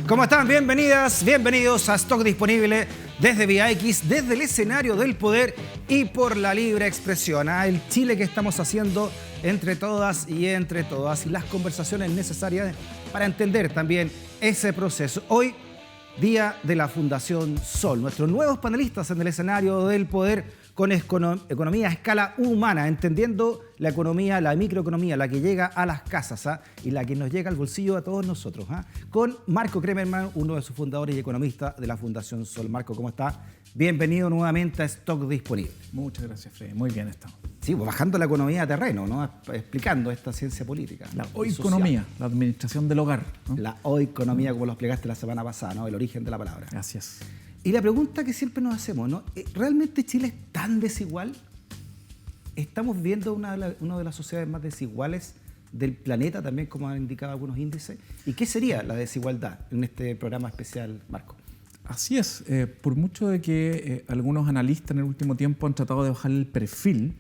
¿Cómo están? Bienvenidas, bienvenidos a Stock Disponible desde VIX, desde el escenario del poder y por la libre expresión. El Chile que estamos haciendo entre todas y entre todas y las conversaciones necesarias para entender también ese proceso. Hoy, día de la Fundación Sol. Nuestros nuevos panelistas en el escenario del poder con economía a escala humana, entendiendo la economía, la microeconomía, la que llega a las casas y la que nos llega al bolsillo a todos nosotros. Con Marco Kremerman, uno de sus fundadores y economista de la Fundación Sol. Marco, ¿cómo está? Bienvenido nuevamente a Stock Disponible. Muchas gracias, Freddy. Muy bien estamos. Sí, pues bajando la economía a terreno, ¿no? Explicando esta ciencia política. La oikonomía, la administración del hogar, ¿no? La oikonomía, como lo explicaste la semana pasada, ¿no? El origen de la palabra. Gracias. Y la pregunta que siempre nos hacemos, ¿no? ¿Realmente Chile es tan desigual? ¿Estamos viendo una de las sociedades más desiguales del planeta, también como han indicado algunos índices? ¿Y qué sería la desigualdad en este programa especial, Marco? Así es. Por mucho de que algunos analistas en el último tiempo han tratado de bajar el perfil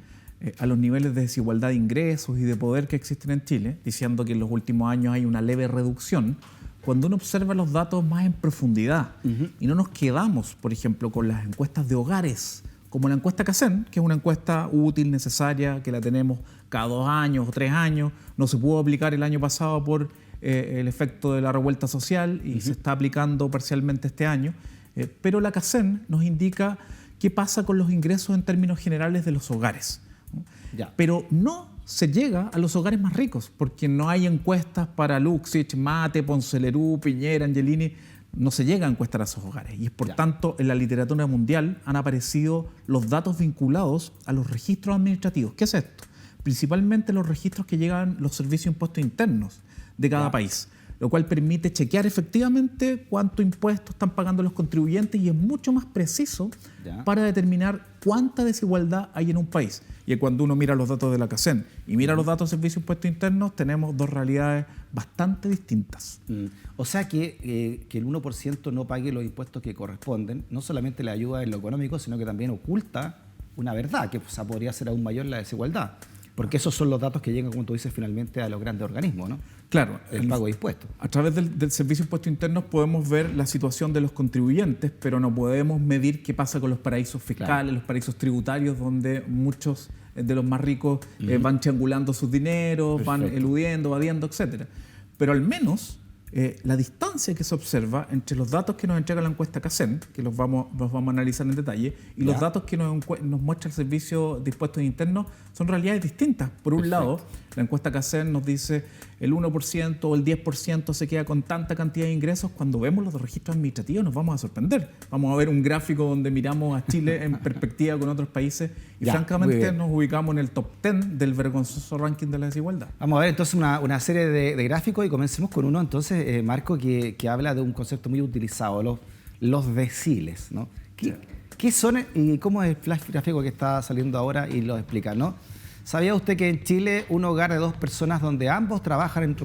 a los niveles de desigualdad de ingresos y de poder que existen en Chile, diciendo que en los últimos años hay una leve reducción, cuando uno observa los datos más en profundidad y no nos quedamos, por ejemplo, con las encuestas de hogares, como la encuesta CACEN, que es una encuesta útil, necesaria, que la tenemos cada 2 años o 3 años, no se pudo aplicar el año pasado por el efecto de la revuelta social y se está aplicando parcialmente este año, pero la CACEN nos indica qué pasa con los ingresos en términos generales de los hogares. Ya. Pero no se llega a los hogares más ricos, porque no hay encuestas para Luxich, Mate, Ponce Lerú, Piñera, Angelini, no se llega a encuestar a esos hogares. Y por tanto, en la literatura mundial han aparecido los datos vinculados a los registros administrativos. ¿Qué es esto? Principalmente los registros que llegan los servicios de impuestos internos de cada país, lo cual permite chequear efectivamente cuánto impuestos están pagando los contribuyentes y es mucho más preciso para determinar cuánta desigualdad hay en un país. Y cuando uno mira los datos de la CACEN y mira los datos de servicios de impuestos internos, tenemos dos realidades bastante distintas. O sea que el 1% no pague los impuestos que corresponden, no solamente le ayuda en lo económico, sino que también oculta una verdad, que podría ser aún mayor la desigualdad. Porque esos son los datos que llegan, como tú dices, finalmente a los grandes organismos, ¿no? Claro. El pago de impuestos. A través del Servicio de Impuestos Internos podemos ver la situación de los contribuyentes, pero no podemos medir qué pasa con los paraísos fiscales, los paraísos tributarios, donde muchos de los más ricos van triangulando sus dineros, van eludiendo, evadiendo, etc. Pero al menos la distancia que se observa entre los datos que nos entrega la encuesta CACEN, que los vamos a analizar en detalle, y los datos que nos muestra el Servicio de Impuestos Internos son realidades distintas. Por un lado, la encuesta CACEN nos dice el 1% o el 10% se queda con tanta cantidad de ingresos. Cuando vemos los registros administrativos nos vamos a sorprender. Vamos a ver un gráfico donde miramos a Chile en perspectiva con otros países y francamente nos ubicamos en el top 10 del vergonzoso ranking de la desigualdad. Vamos a ver entonces una serie de gráficos y comencemos con uno entonces, Marco, que habla de un concepto muy utilizado, los deciles, ¿no? ¿Qué son y cómo es el flash gráfico que está saliendo ahora y lo explica, ¿no? ¿Sabía usted que en Chile un hogar de 2 personas donde ambos trabajan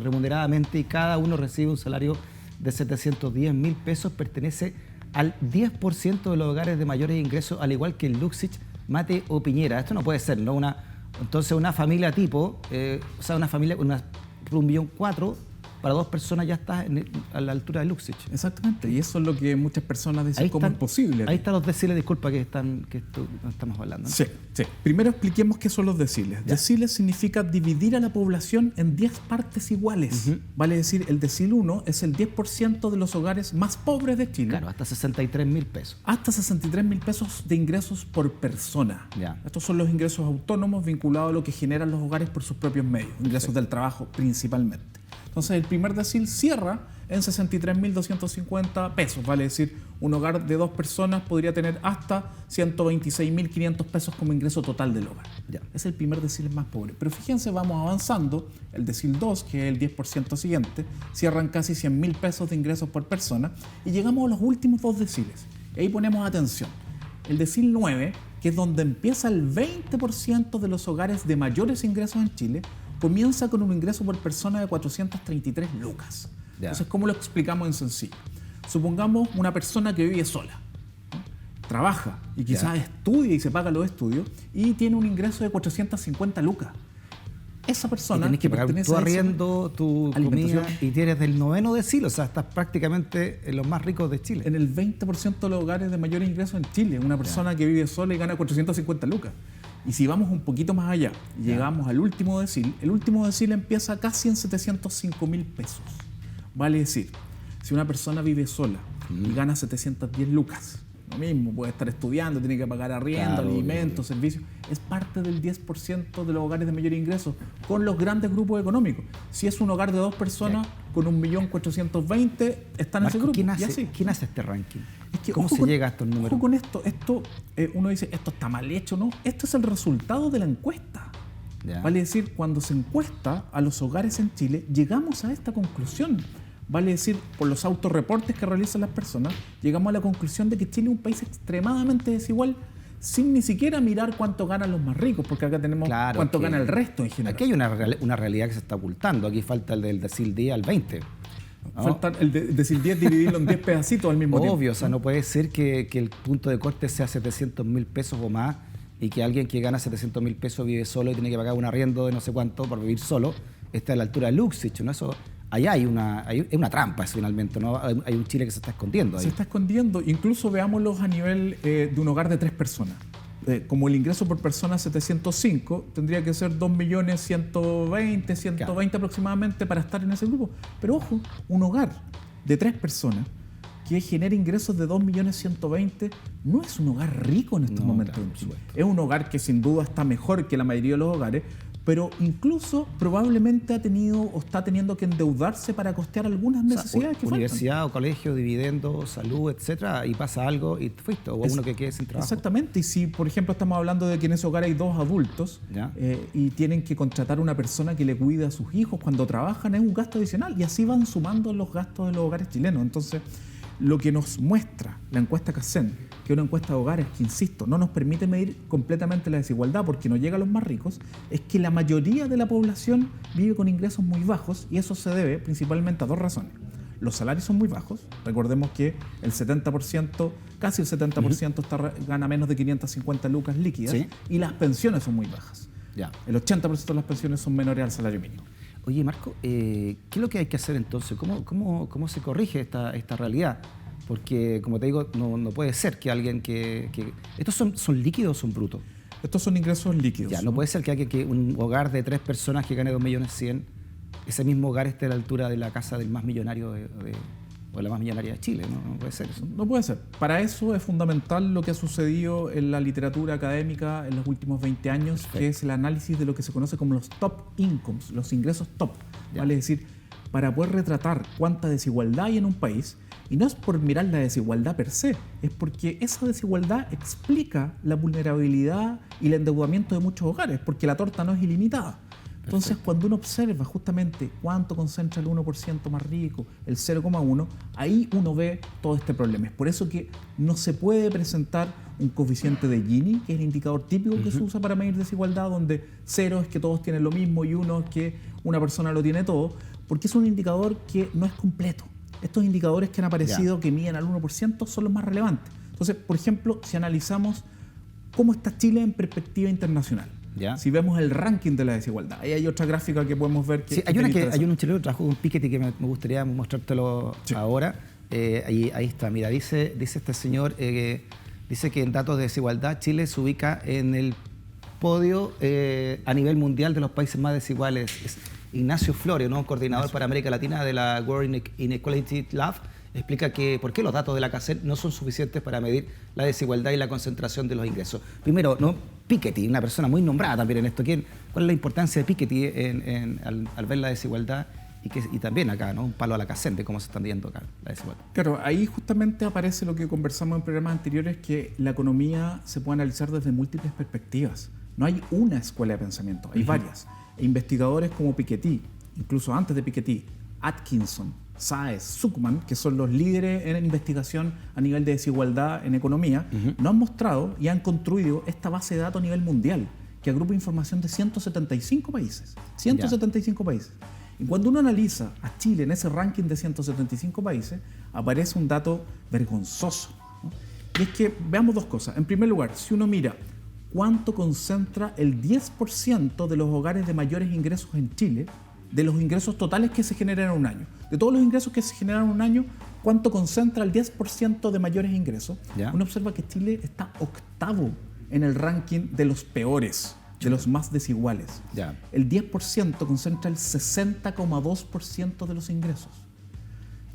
remuneradamente y cada uno recibe un salario de 710.000 pesos pertenece al 10% de los hogares de mayores ingresos, al igual que en Luxich, Mate o Piñera? Esto no puede ser, ¿no? Entonces una familia tipo, una familia con un 1,4 millones para 2 personas ya está a la altura de Luxich. Exactamente, y eso es lo que muchas personas dicen cómo es posible. Ahí están los deciles, disculpa, que estamos hablando, ¿no? Sí. Primero expliquemos qué son los deciles. Deciles significa dividir a la población en 10 partes iguales. Vale decir, el decil 1 es el 10% de los hogares más pobres de Chile. Claro, hasta 63.000 pesos. Hasta 63.000 pesos de ingresos por persona. Estos son los ingresos autónomos vinculados a lo que generan los hogares por sus propios medios, ingresos del trabajo principalmente. Entonces el primer decil cierra en 63.250 pesos, vale decir, un hogar de 2 personas podría tener hasta 126.500 pesos como ingreso total del hogar. Es el primer decil más pobre. Pero fíjense, vamos avanzando, el decil 2, que es el 10% siguiente, cierran casi 100.000 pesos de ingresos por persona y llegamos a los últimos 2 deciles. Y ahí ponemos atención. El decil 9, que es donde empieza el 20% de los hogares de mayores ingresos en Chile, comienza con un ingreso por persona de 433 lucas. Entonces, ¿cómo lo explicamos en sencillo? Supongamos una persona que vive sola, trabaja y quizás estudia y se paga los estudios y tiene un ingreso de 450 lucas. esa persona tienes que pagar tu arriendo, tu comida, y tienes del 9º decil, o sea, estás prácticamente en los más ricos de Chile. En el 20% de los hogares de mayor ingreso en Chile, una persona que vive sola y gana 450 lucas. Y si vamos un poquito más allá, llegamos al último decil, el último decil empieza casi en 705.000 pesos. Vale decir, si una persona vive sola y gana 710 lucas, lo mismo, puede estar estudiando, tiene que pagar arriendo, alimentos, servicios, es parte del 10% de los hogares de mayor ingreso con los grandes grupos económicos. Si es un hogar de 2 personas con 1.420.000, están en ese grupo. ¿Quién hace este ranking? Es que, ¿Cómo se llega a estos números? Ojo con esto, uno dice, esto está mal hecho, ¿no? Esto es el resultado de la encuesta. Vale decir, cuando se encuesta a los hogares en Chile, llegamos a esta conclusión. Vale decir, por los autorreportes que realizan las personas, llegamos a la conclusión de que Chile es un país extremadamente desigual, sin ni siquiera mirar cuánto ganan los más ricos, porque acá tenemos cuánto gana el resto en general. Aquí hay una realidad que se está ocultando. Aquí falta el del decil 10 al 20. ¿no? Falta el decil 10 dividirlo en 10 pedacitos al mismo tiempo. Obvio, o sea, no puede ser que el punto de corte sea 700.000 pesos o más y que alguien que gana 700.000 pesos vive solo y tiene que pagar un arriendo de no sé cuánto por vivir solo, esté a la altura de Luxich, ¿no? Eso... Allá hay una trampa, finalmente, ¿no? Hay un Chile que se está escondiendo ahí. Se está escondiendo. Incluso veámoslos a nivel de un hogar de 3 personas. Como el ingreso por persona es 705, tendría que ser 2.120.000 aproximadamente para estar en ese grupo. Pero ojo, un hogar de 3 personas que genera ingresos de 2.120.000 no es un hogar rico en estos momentos. Claro, es un hogar que sin duda está mejor que la mayoría de los hogares, pero incluso probablemente ha tenido o está teniendo que endeudarse para costear algunas necesidades que universidad faltan. O colegio, dividendos, salud, etcétera, y pasa algo y te fuiste, o uno que quede sin trabajo. Exactamente, y si por ejemplo estamos hablando de que en ese hogar hay 2 adultos y tienen que contratar una persona que le cuide a sus hijos cuando trabajan, es un gasto adicional, y así van sumando los gastos de los hogares chilenos. Entonces, lo que nos muestra la encuesta CACEN, que es una encuesta de hogares que, insisto, no nos permite medir completamente la desigualdad porque no llega a los más ricos, es que la mayoría de la población vive con ingresos muy bajos, y eso se debe principalmente a 2 razones. Los salarios son muy bajos, recordemos que el 70%, casi el 70% gana menos de 550 lucas líquidas, y las pensiones son muy bajas. El 80% de las pensiones son menores al salario mínimo. Oye, Marco, ¿qué es lo que hay que hacer entonces? ¿Cómo se corrige esta realidad? Porque, como te digo, no puede ser que alguien que... ¿Estos son líquidos o son brutos? Estos son ingresos líquidos. No puede ser que un hogar de 3 personas que gane 2.100.000, ese mismo hogar esté a la altura de la casa del más millonario o la más millonaria de Chile. No puede ser eso. No puede ser. Para eso es fundamental lo que ha sucedido en la literatura académica en los últimos 20 años, que es el análisis de lo que se conoce como los top incomes, los ingresos top. ¿Vale? Es decir, para poder retratar cuánta desigualdad hay en un país, y no es por mirar la desigualdad per se, es porque esa desigualdad explica la vulnerabilidad y el endeudamiento de muchos hogares, porque la torta no es ilimitada. Entonces, cuando uno observa justamente cuánto concentra el 1% más rico, el 0,1%, ahí uno ve todo este problema. Es por eso que no se puede presentar un coeficiente de Gini, que es el indicador típico que se usa para medir desigualdad, donde 0 es que todos tienen lo mismo y 1 es que una persona lo tiene todo, porque es un indicador que no es completo. Estos indicadores que han aparecido, que miden al 1%, son los más relevantes. Entonces, por ejemplo, si analizamos cómo está Chile en perspectiva internacional, si vemos el ranking de la desigualdad, ahí hay otra gráfica que podemos ver. Hay un chileno que trabajó con Piketty que me gustaría mostrártelo ahora. Ahí está, mira, dice este señor, dice que en datos de desigualdad Chile se ubica en el podio a nivel mundial de los países más desiguales. Es Ignacio Florio, ¿no? Coordinador para América Latina de la World Inequality Lab, explica que por qué los datos de la CACEN no son suficientes para medir la desigualdad y la concentración de los ingresos. Primero, ¿no? Piketty, una persona muy nombrada también en esto. ¿Cuál es la importancia de Piketty al ver la desigualdad? Y también acá, ¿no? Un palo a la CACEN de cómo se están viendo acá la desigualdad. Claro, ahí justamente aparece lo que conversamos en programas anteriores, que la economía se puede analizar desde múltiples perspectivas. No hay una escuela de pensamiento, hay varias. Investigadores como Piketty, incluso antes de Piketty, Atkinson, Saez, Zuckman, que son los líderes en investigación a nivel de desigualdad en economía, nos han mostrado y han construido esta base de datos a nivel mundial, que agrupa información de 175 países. 175 países. Y cuando uno analiza a Chile en ese ranking de 175 países, aparece un dato vergonzoso, ¿no? Y es que veamos 2 cosas. En primer lugar, si uno mira cuánto concentra el 10% de los hogares de mayores ingresos en Chile, de los ingresos totales que se generan en un año. De todos los ingresos que se generan en un año, ¿cuánto concentra el 10% de mayores ingresos? ¿Ya? Uno observa que Chile está octavo en el ranking de los peores, de los más desiguales. Ya. El 10% concentra el 60,2% de los ingresos.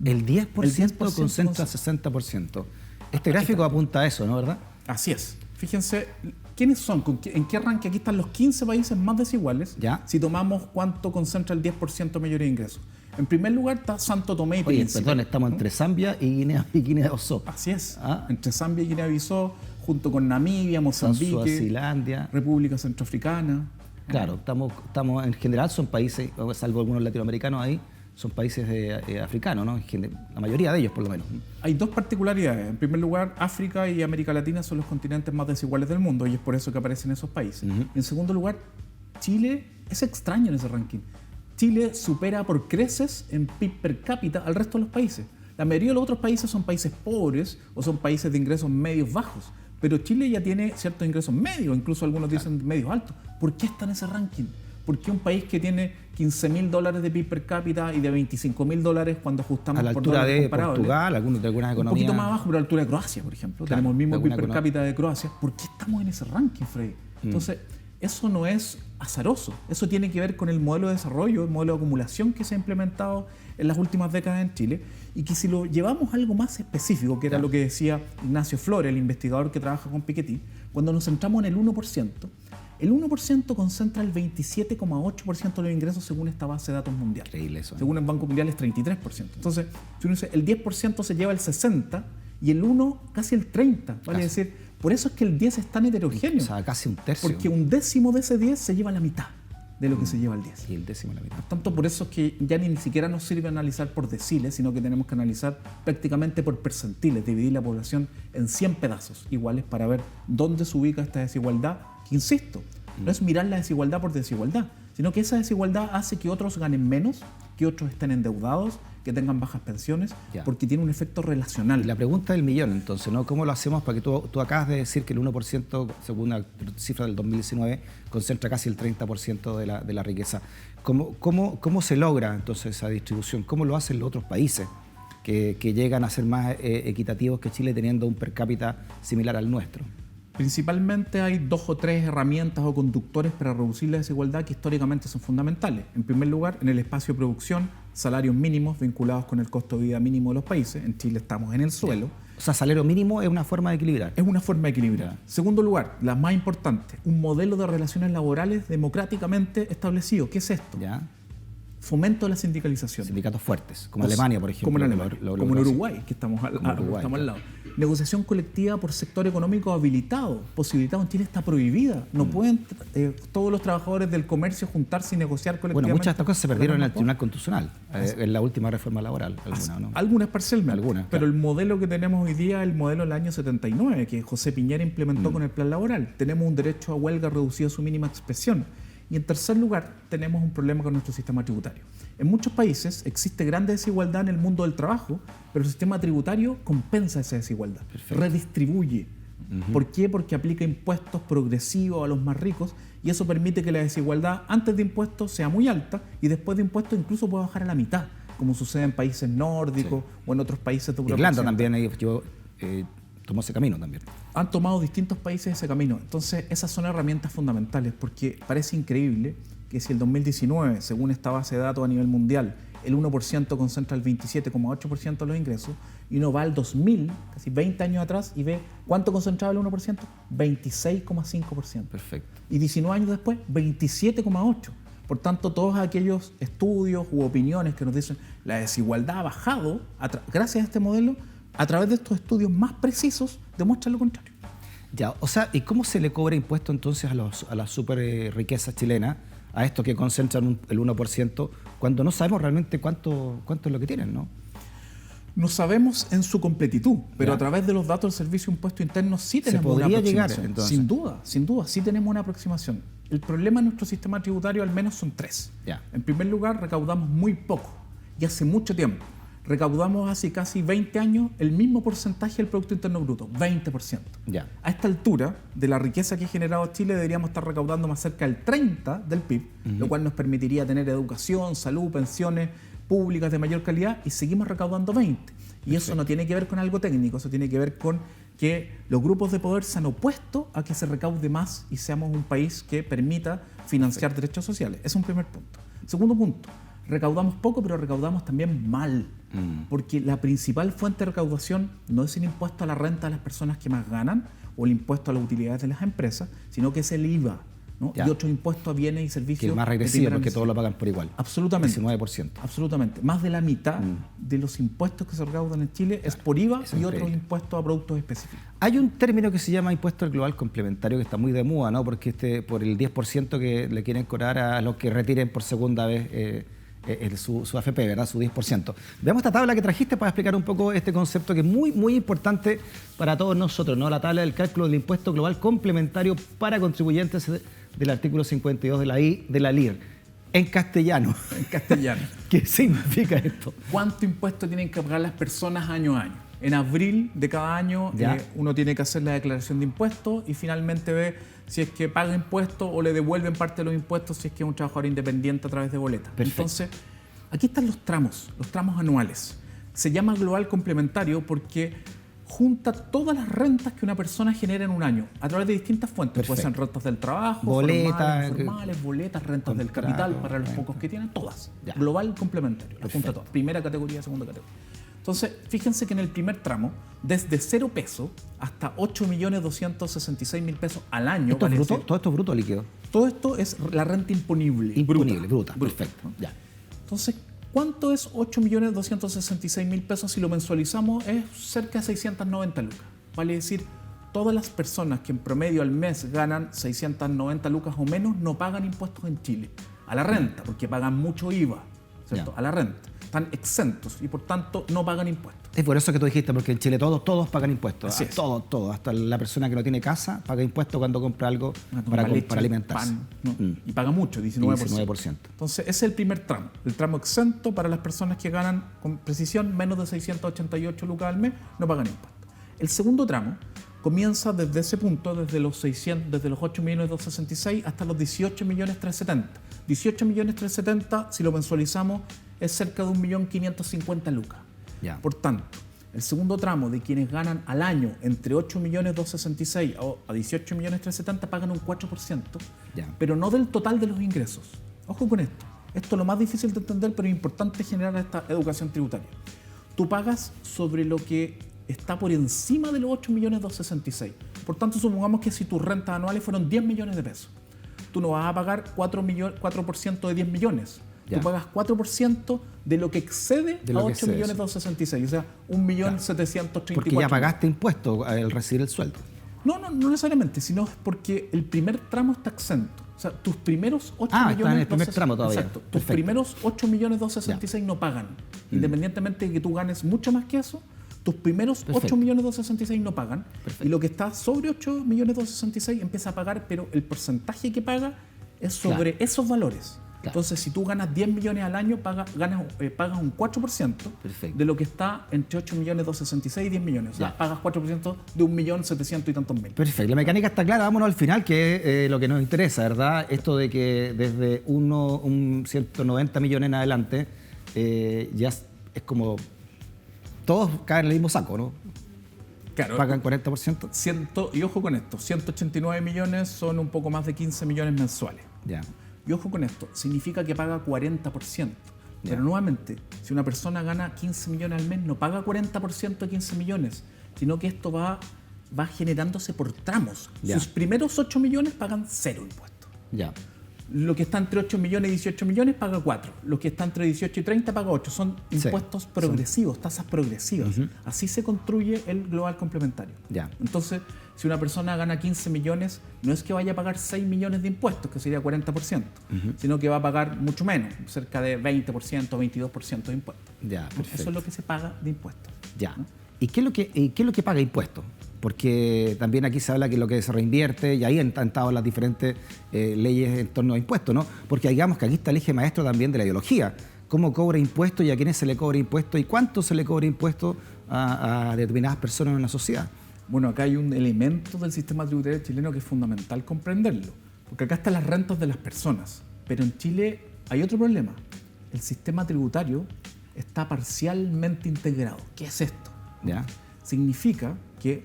El 10% concentra 60%. Este gráfico apunta a eso, ¿no? ¿Verdad? Así es. Fíjense, ¿quiénes son? ¿En qué ranking? Aquí están los 15 países más desiguales. Ya. Si tomamos cuánto concentra el 10% de mayores ingresos. En primer lugar está Santo Tomé y Oye, Príncipe. perdón, estamos entre Zambia y Guinea-Bissau. Así es. Ah. Entre Zambia y Guinea-Bissau, junto con Namibia, Mozambique, Suazilandia. República Centroafricana. Claro, estamos en general son países, salvo algunos latinoamericanos ahí, son países africanos, ¿no? La mayoría de ellos, por lo menos. Hay dos particularidades. En primer lugar, África y América Latina son los continentes más desiguales del mundo y es por eso que aparecen esos países. En segundo lugar, Chile es extraño en ese ranking. Chile supera por creces en PIB per cápita al resto de los países. La mayoría de los otros países son países pobres o son países de ingresos medios bajos, pero Chile ya tiene ciertos ingresos medios, incluso algunos dicen medios altos. ¿Por qué está en ese ranking? ¿Por qué un país que tiene $15.000 de PIB per cápita y de $25.000 cuando ajustamos a la por altura dólares de comparables? Portugal, de algunas economías. Un poquito más abajo, pero a la altura de Croacia, por ejemplo. Claro, tenemos el mismo de PIB alguna per cápita de Croacia. ¿Por qué estamos en ese ranking, Freddy? Entonces, eso no es azaroso. Eso tiene que ver con el modelo de desarrollo, el modelo de acumulación que se ha implementado en las últimas décadas en Chile y que si lo llevamos a algo más específico, que era lo que decía Ignacio Flores, el investigador que trabaja con Piketty, cuando nos centramos en el 1%, el 1% concentra el 27,8% de los ingresos según esta base de datos mundial. Increíble eso. Según el Banco Mundial es 33%. Entonces, si uno dice el 10% se lleva el 60% y el 1% casi el 30%. Vale decir, por eso es que el 10 es tan heterogéneo. O sea, casi un tercio. Porque un décimo de ese 10 se lleva la mitad de lo que se lleva el 10. Y el décimo la mitad. Por tanto, por eso es que ya ni siquiera nos sirve analizar por deciles, sino que tenemos que analizar prácticamente por percentiles, dividir la población en 100 pedazos iguales para ver dónde se ubica esta desigualdad, que insisto, no es mirar la desigualdad por desigualdad, sino que esa desigualdad hace que otros ganen menos, que otros estén endeudados, que tengan bajas pensiones, porque tiene un efecto relacional. Y la pregunta del millón, entonces, ¿no? ¿Cómo lo hacemos? Para que tú acabas de decir que el 1%, según la cifra del 2019, concentra casi el 30% de la riqueza. ¿Cómo se logra entonces esa distribución? ¿Cómo lo hacen los otros países que llegan a ser más equitativos que Chile teniendo un per cápita similar al nuestro? Principalmente hay 2 o 3 herramientas o conductores para reducir la desigualdad que históricamente son fundamentales. En primer lugar, en el espacio de producción, salarios mínimos vinculados con el costo de vida mínimo de los países. En Chile estamos en el suelo. O sea, salario mínimo es una forma de equilibrar. Es una forma de equilibrar. Segundo lugar, la más importante, un modelo de relaciones laborales democráticamente establecido. ¿Qué es esto? Fomento de la sindicalización. Sindicatos fuertes, como Alemania, por ejemplo. Como en Alemania, como en Uruguay, que estamos al lado. Negociación colectiva por sector económico habilitado, posibilitado. En Chile está prohibida. No pueden todos los trabajadores del comercio juntarse y negociar colectivamente. Bueno, muchas de estas cosas se perdieron en el Tribunal Constitucional, en la última reforma laboral. Algunas parcialmente. Algunas, pero el modelo que tenemos hoy día es el modelo del año 79, que José Piñera implementó con el plan laboral. Tenemos un derecho a huelga reducido a su mínima expresión. Y en tercer lugar, tenemos un problema con nuestro sistema tributario. En muchos países existe gran desigualdad en el mundo del trabajo, pero el sistema tributario compensa esa desigualdad, redistribuye. ¿Por qué? Porque aplica impuestos progresivos a los más ricos y eso permite que la desigualdad antes de impuestos sea muy alta y después de impuestos incluso pueda bajar a la mitad, como sucede en países nórdicos o en otros países de Europa. Irlanda también tomó ese camino también. Han tomado distintos países ese camino. Entonces, esas son herramientas fundamentales porque parece increíble que si el 2019, según esta base de datos a nivel mundial, el 1% concentra el 27,8% de los ingresos y uno va al 2000, casi 20 años atrás, y ve cuánto concentraba el 1%, 26,5%. Perfecto. Y 19 años después, 27,8%. Por tanto, todos aquellos estudios u opiniones que nos dicen la desigualdad ha bajado gracias a este modelo, a través de estos estudios más precisos, demuestran lo contrario. Ya, o sea, ¿y cómo se le cobra impuesto entonces a las super riquezas chilenas, a estos que concentran el 1%, cuando no sabemos realmente cuánto es lo que tienen, ¿no? No sabemos en su completitud, pero a través de los datos del Servicio de Impuesto Interno sí tenemos una aproximación. Llegar, entonces. Sin duda, sí tenemos una aproximación. El problema en nuestro sistema tributario al menos son 3. En primer lugar, recaudamos muy poco y hace mucho tiempo. recaudamos hace casi 20 años el mismo porcentaje del Producto Interno Bruto, 20%. Ya. A esta altura, de la riqueza que ha generado Chile, deberíamos estar recaudando más cerca del 30% del PIB, lo cual nos permitiría tener educación, salud, pensiones públicas de mayor calidad, y seguimos recaudando 20%. Y eso no tiene que ver con algo técnico, eso tiene que ver con que los grupos de poder se han opuesto a que se recaude más y seamos un país que permita financiar derechos sociales. Ese es un primer punto. Segundo punto, recaudamos poco, pero recaudamos también mal. Porque la principal fuente de recaudación no es el impuesto a la renta de las personas que más ganan o el impuesto a las utilidades de las empresas, sino que es el IVA, ¿no? Y otros impuestos a bienes y servicios. Que es más regresivo porque todos lo pagan por igual. Absolutamente. 19%. Absolutamente. Más de la mitad de los impuestos que se recaudan en Chile es por IVA y otros impuestos a productos específicos. Hay un término que se llama impuesto al global complementario que está muy de moda, ¿no? Porque por el 10% que le quieren cobrar a los que retiren por segunda vez su AFP, ¿verdad? Su 10%. Veamos esta tabla que trajiste para explicar un poco este concepto que es muy, muy importante para todos nosotros, ¿no? La tabla del cálculo del impuesto global complementario para contribuyentes del artículo 52 de la LIR. En castellano. En castellano. ¿Qué significa esto? ¿Cuánto impuesto tienen que pagar las personas año a año? En abril de cada año uno tiene que hacer la declaración de impuestos y finalmente ve si es que paga impuestos o le devuelven parte de los impuestos si es que es un trabajador independiente a través de boletas. Perfecto. Entonces, aquí están los tramos anuales. Se llama global complementario porque junta todas las rentas que una persona genera en un año a través de distintas fuentes. Perfecto. Pueden ser rentas del trabajo, boletas, formales, boletas, rentas del capital para los pocos que tienen, todas. Ya. Global complementario, las junta todas. Primera categoría, segunda categoría. Entonces, fíjense que en el primer tramo, desde 0 pesos hasta 8.266.000 pesos al año. ¿Esto es bruto? ¿Todo esto es bruto o líquido? Todo esto es la renta imponible. Imponible, bruta. Perfecto. Ya. Entonces, ¿cuánto es 8.266.000 pesos? Si lo mensualizamos, es cerca de 690 lucas. Vale decir, todas las personas que en promedio al mes ganan 690 lucas o menos no pagan impuestos en Chile. A la renta, porque pagan mucho IVA, ¿cierto? A la renta. Están exentos y por tanto no pagan impuestos. Es por eso que tú dijiste, porque en Chile todos pagan impuestos. Así es. Todos. Hasta la persona que no tiene casa paga impuestos cuando compra algo para alimentarse. Pan, ¿no? Y paga mucho, 19%. Entonces, ese es el primer tramo. El tramo exento para las personas que ganan con precisión menos de 688 lucas al mes, no pagan impuestos. El segundo tramo comienza desde ese punto, desde los 8.266.000 hasta los 18.370.000. 18.370.000, si lo mensualizamos, es cerca de 1.550.000 lucas. Ya. Por tanto, el segundo tramo de quienes ganan al año entre 8.266.000 a 18.370.000 pagan un 4%, pero no del total de los ingresos. Ojo con esto. Esto es lo más difícil de entender, pero es importante generar esta educación tributaria. Tú pagas sobre lo que está por encima de los 8.266.000. Por tanto, supongamos que si tus rentas anuales fueron 10 millones de pesos, tú no vas a pagar 4% de 10 millones. Tú pagas 4% de lo que excede a 8.266.000, o sea, 1.734.000. Porque ya pagaste impuestos al recibir el sueldo. No necesariamente, sino es porque el primer tramo está exento. O sea, tus primeros 8 está millones... en el primer tramo todavía. Exacto. Tus primeros 8.266.000 no pagan. Independientemente de que tú ganes mucho más que eso, tus primeros 8.266.000 no pagan. Perfecto. Y lo que está sobre 8.266.000 empieza a pagar, pero el porcentaje que paga es sobre esos valores. Entonces, si tú ganas 10 millones al año, pagas un 4% de lo que está entre 8.266.000 y 10 millones. O sea, pagas 4% de 1.700.000 y tantos mil. Perfecto. La mecánica está clara. Vámonos al final, que es lo que nos interesa, ¿verdad? Esto de que desde un 190 millones en adelante, ya es como... Todos caen en el mismo saco, ¿no? Claro. Pagan 40%. Y ojo con esto, 189 millones son un poco más de 15 millones mensuales. Ya. Y ojo con esto, significa que paga 40%. Pero nuevamente, si una persona gana 15 millones al mes, no paga 40% de 15 millones, sino que esto va generándose por tramos. Sus primeros 8 millones pagan 0 impuestos. Ya. Lo que está entre 8 millones y 18 millones paga 4. Lo que está entre 18 y 30 paga 8. Son impuestos progresivos, tasas progresivas. Así se construye el global complementario. Ya. Entonces, si una persona gana 15 millones, no es que vaya a pagar 6 millones de impuestos, que sería 40%, sino que va a pagar mucho menos, cerca de 20%, 22% de impuestos. Ya, perfecto. Eso es lo que se paga de impuestos. Ya. ¿No? ¿Y qué es lo que paga impuestos? Porque también aquí se habla que lo que se reinvierte, y ahí han estado las diferentes leyes en torno a impuestos, ¿no? Porque digamos que aquí está el eje maestro también de la ideología cómo cobra impuestos y a quiénes se le cobra impuestos y cuánto se le cobra impuestos a determinadas personas en la sociedad. Bueno, acá hay un elemento del sistema tributario chileno que es fundamental comprenderlo, porque acá están las rentas de las personas, pero en Chile hay otro problema. El sistema tributario está parcialmente integrado. ¿Qué es esto? ¿Ya? Significa que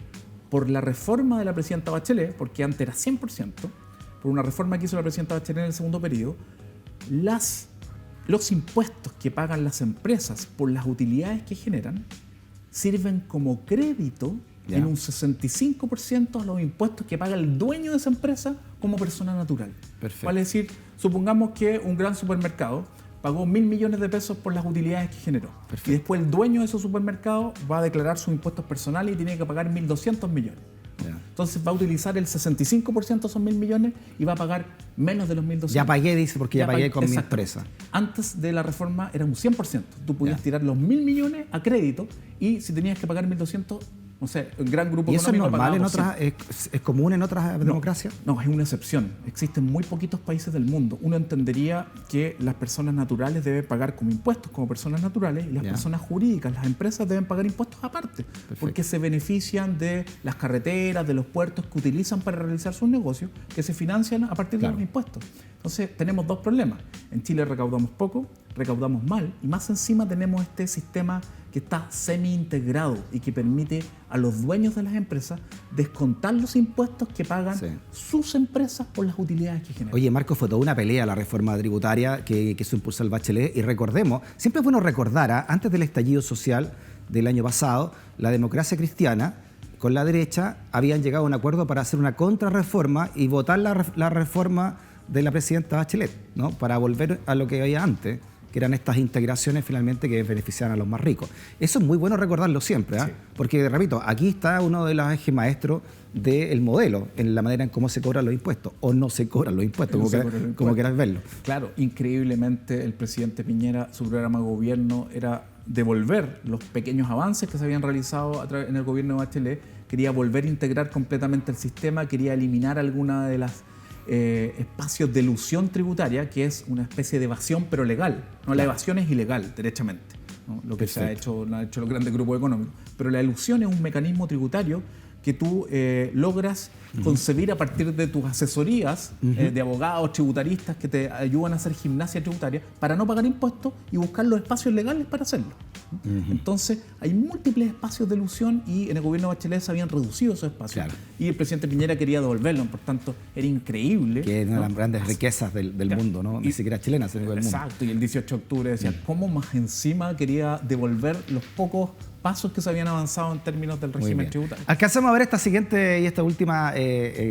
por la reforma de la presidenta Bachelet, porque antes era 100%, por una reforma que hizo la presidenta Bachelet en el segundo periodo, los impuestos que pagan las empresas por las utilidades que generan sirven como crédito en un 65% a los impuestos que paga el dueño de esa empresa como persona natural. Perfecto. Vale decir, supongamos que un gran supermercado pagó 1.000 millones de pesos por las utilidades que generó. Perfecto. Y después el dueño de ese supermercado va a declarar sus impuestos personales y tiene que pagar 1.200 millones. Ya. Entonces va a utilizar el 65% de esos 1.000 millones y va a pagar menos de los 1.200. Ya pagué, dice, porque ya pagué con mi exacto. empresa. Antes de la reforma era un 100%. Tú podías tirar los 1.000 millones a crédito y si tenías que pagar 1.200, no sé, el gran grupo ¿Y eso es económico normal en pagaba otras, es común en otras democracias? No, es una excepción. Existen muy poquitos países del mundo. Uno entendería que las personas naturales deben pagar como impuestos como personas naturales y las personas jurídicas, las empresas deben pagar impuestos aparte. Perfecto. Porque se benefician de las carreteras, de los puertos que utilizan para realizar sus negocios, que se financian a partir de los impuestos. Entonces tenemos dos problemas. En Chile recaudamos poco, recaudamos mal y más encima tenemos este sistema que está semi-integrado y que permite a los dueños de las empresas descontar los impuestos que pagan sus empresas por las utilidades que generan. Oye, Marco, fue toda una pelea la reforma tributaria que quiso impulsar el Bachelet y recordemos, siempre es bueno recordar, antes del estallido social del año pasado, la democracia cristiana con la derecha habían llegado a un acuerdo para hacer una contrarreforma y votar la reforma de la presidenta Bachelet, ¿no? Para volver a lo que había antes, que eran estas integraciones finalmente que beneficiaban a los más ricos. Eso es muy bueno recordarlo siempre, ¿eh? Sí. Porque, repito, aquí está uno de los ejes maestros del modelo, en la manera en cómo se cobran los impuestos, o no se cobran los impuestos, como quieras verlo. Claro, increíblemente el presidente Piñera, su programa de gobierno era devolver los pequeños avances que se habían realizado en el gobierno de Bachelet, quería volver a integrar completamente el sistema, quería eliminar alguna de las espacios de elusión tributaria, que es una especie de evasión pero legal. ¿No? La evasión es ilegal, derechamente, ¿no? Lo que se ha hecho, lo han hecho los grandes grupos económicos. Pero la elusión es un mecanismo tributario que tú logras concebir a partir de tus asesorías de abogados, tributaristas que te ayudan a hacer gimnasia tributaria para no pagar impuestos y buscar los espacios legales para hacerlo. Entonces, hay múltiples espacios de elusión y en el gobierno de Bachelet se habían reducido esos espacios. Claro. Y el presidente Piñera quería devolverlo, por tanto, era increíble. Que es una de las grandes riquezas del mundo, ¿no? Ni siquiera chilenas, sino del mundo. Exacto, y el 18 de octubre decía, ¿cómo más encima quería devolver los pocos pasos que se habían avanzado en términos del régimen tributario? Alcanzamos a ver esta siguiente y esta última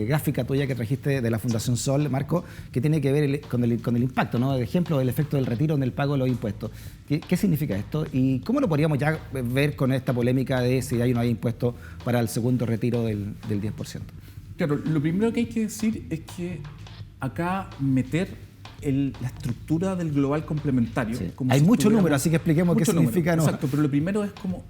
gráfica tuya que trajiste de la Fundación Sol, Marco, que tiene que ver con el impacto, ¿no? El ejemplo del efecto del retiro en el pago de los impuestos. ¿Qué significa esto? ¿Y cómo lo podríamos ya ver con esta polémica de si hay o no hay impuestos para el segundo retiro del 10%? Claro, lo primero que hay que decir es que acá meter la estructura del global complementario. Sí. Hay muchos números, así que expliquemos qué significa. No. Exacto, pero lo primero es como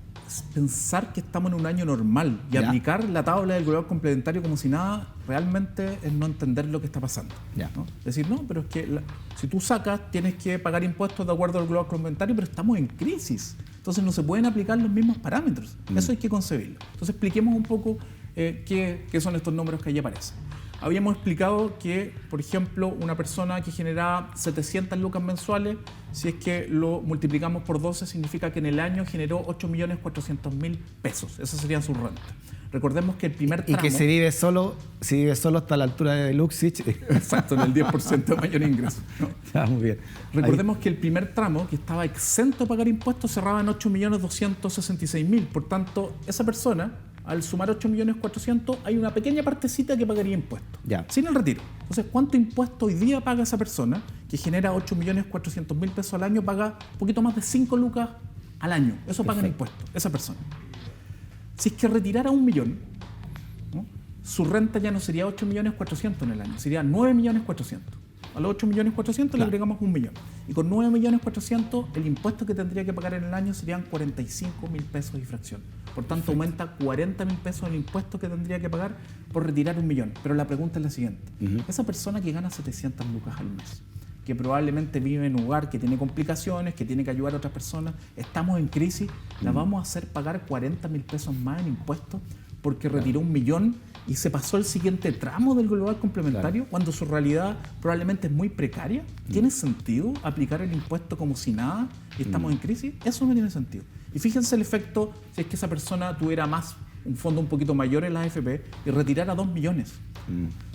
pensar que estamos en un año normal y aplicar la tabla del global complementario como si nada realmente es no entender lo que está pasando, ¿no? Decir, no, pero es que si tú sacas tienes que pagar impuestos de acuerdo al global complementario, pero estamos en crisis, entonces no se pueden aplicar los mismos parámetros. Eso hay que concebirlo. Entonces expliquemos un poco qué son estos números que ahí aparecen. Habíamos explicado que, por ejemplo, una persona que generaba 700 lucas mensuales, si es que lo multiplicamos por 12, significa que en el año generó 8.400.000 pesos. Esas serían sus rentas. Recordemos que el primer tramo... Y que si vive solo hasta la altura de Luxich... Exacto, en el 10% de mayor ingreso, ¿no? Está muy bien. Recordemos que el primer tramo, que estaba exento de pagar impuestos, cerraba en 8.266.000. Por tanto, esa persona, al sumar 8.400.000, hay una pequeña partecita que pagaría impuestos, sin el retiro. Entonces, ¿cuánto impuesto hoy día paga esa persona que genera 8.400.000 pesos al año? Paga un poquito más de 5 lucas al año. Eso paga en impuestos, esa persona. Si es que retirara 1 millón, ¿no? Su renta ya no sería 8.400.000 en el año, sería 9.400.000. A los 8.400.000 le agregamos 1 millón. Y con 9.400.000 el impuesto que tendría que pagar en el año serían 45.000 pesos y fracción. Por tanto, aumenta 40.000 pesos el impuesto que tendría que pagar por retirar 1 millón. Pero la pregunta es la siguiente. Esa persona que gana 700 lucas al mes, que probablemente vive en un hogar que tiene complicaciones, que tiene que ayudar a otras personas, estamos en crisis, la vamos a hacer pagar 40.000 pesos más en impuestos porque retiró 1 millón y se pasó el siguiente tramo del global complementario, cuando su realidad probablemente es muy precaria. ¿Tiene sentido aplicar el impuesto como si nada y estamos en crisis? Eso no tiene sentido. Y fíjense el efecto si es que esa persona tuviera un fondo un poquito mayor en la AFP y retirara 2 millones.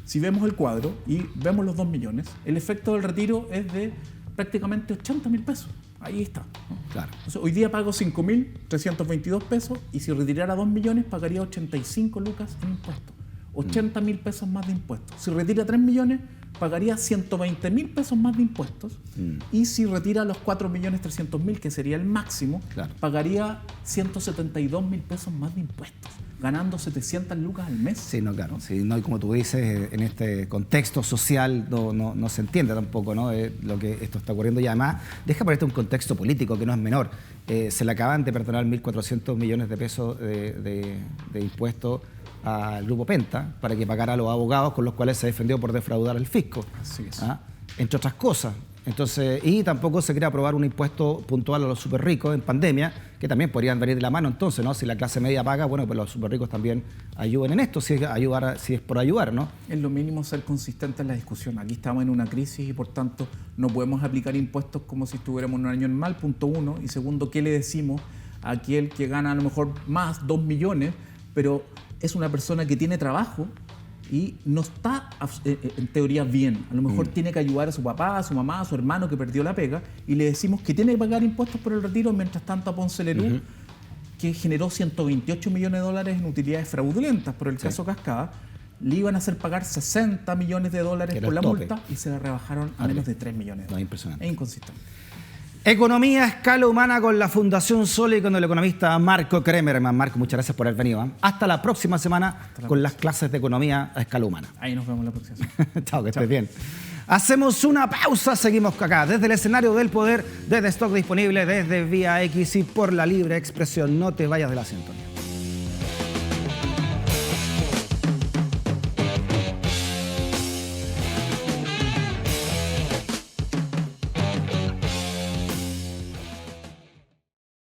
Si vemos el cuadro y vemos los 2 millones, el efecto del retiro es de prácticamente 80.000 pesos. Ahí está, ¿no? Claro. Entonces, hoy día pago 5.322 pesos y si retirara 2 millones pagaría 85 lucas en impuestos. 80.000 pesos más de impuestos. Si retira 3 millones pagaría 120.000 pesos más de impuestos. Y si retira los 4.300.000, que sería el máximo, pagaría 172.000 pesos más de impuestos, ganando 700 lucas al mes. Sí, no, claro. Sí, no, y como tú dices, en este contexto social no se entiende tampoco, ¿no? Lo que esto está ocurriendo. Y además, deja ponerte un contexto político que no es menor. Se le acaban de perdonar 1.400 millones de pesos de impuestos al Grupo Penta para que pagara a los abogados con los cuales se defendió por defraudar al fisco. Así es. Entre otras cosas. Entonces, y tampoco se quiere aprobar un impuesto puntual a los súper ricos en pandemia, que también podrían venir de la mano entonces, ¿no? Si la clase media paga, bueno, pues los súper ricos también ayuden en esto, si es por ayudar, ¿no? Es lo mínimo ser consistente en la discusión. Aquí estamos en una crisis y por tanto no podemos aplicar impuestos como si estuviéramos en un año normal, punto uno. Y segundo, ¿qué le decimos a aquel que gana a lo mejor más, 2 millones, pero es una persona que tiene trabajo y no está en teoría bien? A lo mejor tiene que ayudar a su papá, a su mamá, a su hermano que perdió la pega y le decimos que tiene que pagar impuestos por el retiro. Mientras tanto a Ponce Lerú, que generó 128 millones de dólares en utilidades fraudulentas por el caso Cascada, le iban a hacer pagar 60 millones de dólares por la multa y se la rebajaron a menos de 3 millones de dólares. Impresionante. Es inconsistente. Economía a escala humana con la Fundación Sole y con el economista Marco Kremerman. Marco, muchas gracias por haber venido. Hasta la próxima semana con las clases de economía a escala humana. Ahí nos vemos la próxima semana. Chao, que estés bien. Hacemos una pausa, seguimos acá desde el escenario del poder, desde Stock Disponible, desde Vía X y por la libre expresión. No te vayas de la sintonía.